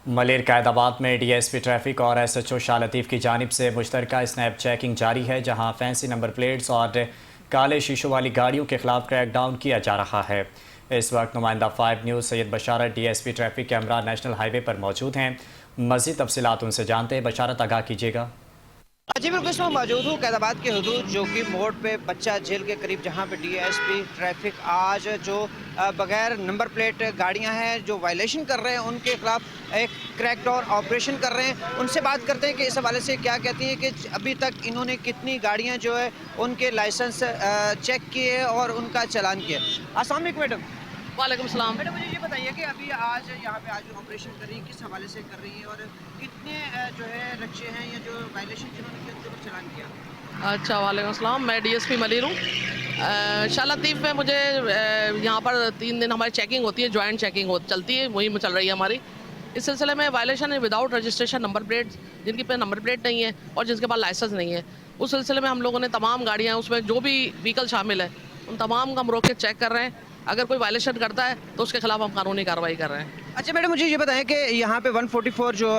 मलिर कैदाबाद में DSP traffic और SHO Shah Latif की जानिब से मुश्तरका स्नैप चेकिंग जारी है, जहां फैंसी नंबर प्लेट्स और काले शीशों वाली गाड़ियों के खिलाफ क्रैकडाउन किया जा रहा है। इस वक्त नुमाइंदा 5 news Syed Basharat DSP traffic camera national highway पर मौजूद हैं। मज़ीद तफसीलात उनसे जानते हैं। बशारत, आगाह कीजिएगा। जी बिल्कुल, इसमें मौजूद हूँ कैदाबाद के हदूद जो कि मोड़ पे बच्चा जेल के करीब, जहाँ पे डीएसपी ट्रैफिक आज जो बगैर नंबर प्लेट गाड़ियाँ हैं जो वायलेशन कर रहे हैं उनके खिलाफ एक क्रैकडाउन ऑपरेशन कर रहे हैं। उनसे बात करते हैं कि इस हवाले से क्या कहती हैं कि अभी तक इन्होंने कितनी गाड़ियाँ जो है उनके लाइसेंस चेक किए और उनका चालान किया। अस्सलाम वालेकुम मैडम। वालेकुम सलाम। मैडम, मुझे ये बताइए कि अभी आज यहाँ पे आज ऑपरेशन कर रही है, किस हवाले से कर रही है और कितने जो है रक्षे हैं या जो वायलेशन जिन्होंने किया उनके ऊपर चालान किया? अच्छा, वालेकुम सलाम। मैं डीएसपी मलिर हूँ। शाह लतीफ़ में मुझे यहाँ पर 3 दिन हमारी चेकिंग होती है, जॉइंट चेकिंग चलती है, मुहिम चल रही है हमारी। इस सिलसिले में वायलेशन है विदाउट रजिस्ट्रेशन नंबर प्लेट, जिनकी पे नंबर प्लेट नहीं है और जिसके पास लाइसेंस नहीं है, उस सिलसिले में हम लोगों ने तमाम गाड़ियाँ, उसमें जो भी व्हीकल शामिल है उन तमाम का हम रोक के चेक कर रहे हैं। अगर कोई वायलेशन करता है तो उसके खिलाफ हम कानूनी कार्रवाई कर रहे हैं। अच्छा मैडम, मुझे ये बताएं कि यहाँ पे 144 जो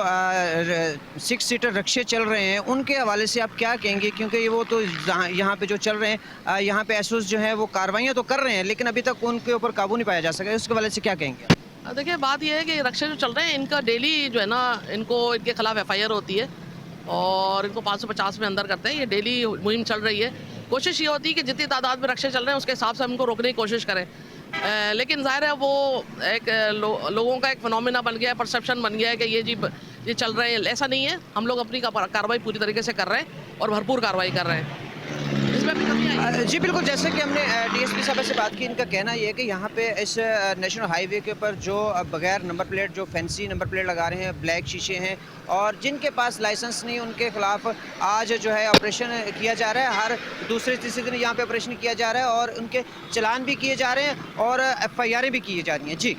6 सीटर रक्षे चल रहे हैं उनके हवाले से आप क्या कहेंगे, क्योंकि वो तो यहाँ पे जो चल रहे हैं यहाँ पे एसओस जो है वो कार्रवाइयाँ तो कर रहे हैं लेकिन अभी तक उनके ऊपर काबू नहीं पाया जा सका, उसके हवाले से क्या कहेंगे? देखिए, बात यह है कि रक्षे जो चल रहे हैं इनका डेली जो है ना, इनके खिलाफ FIR होती है और इनको 550 में अंदर करते हैं। ये डेली मुहिम चल रही है। कोशिश ये होती है कि जितनी तादाद में रक्षे चल रहे हैं उसके हिसाब से हम इनको रोकने की कोशिश करें। लेकिन ज़ाहिर है वो एक लोगों का एक फिनोमिना बन गया है, परसेप्शन बन गया है कि ये चल रहे हैं। ऐसा नहीं है, हम लोग अपनी कार्रवाई पूरी तरीके से कर रहे हैं और भरपूर कार्रवाई कर रहे हैं। इसमें भी कमी आई। जी बिल्कुल, जैसे कि हमने डीएसपी साहब से बात की, इनका कहना ये है कि यहाँ पे इस नेशनल हाईवे के ऊपर जो बगैर नंबर प्लेट, जो फैंसी नंबर प्लेट लगा रहे हैं, ब्लैक शीशे हैं और जिनके पास लाइसेंस नहीं, उनके खिलाफ आज जो है ऑपरेशन किया जा रहा है। हर दूसरे तीसरे दिन यहाँ पे ऑपरेशन किया जा रहा है और उनके चलान भी किए जा रहे हैं और FIR भी की जा रही हैं। जी।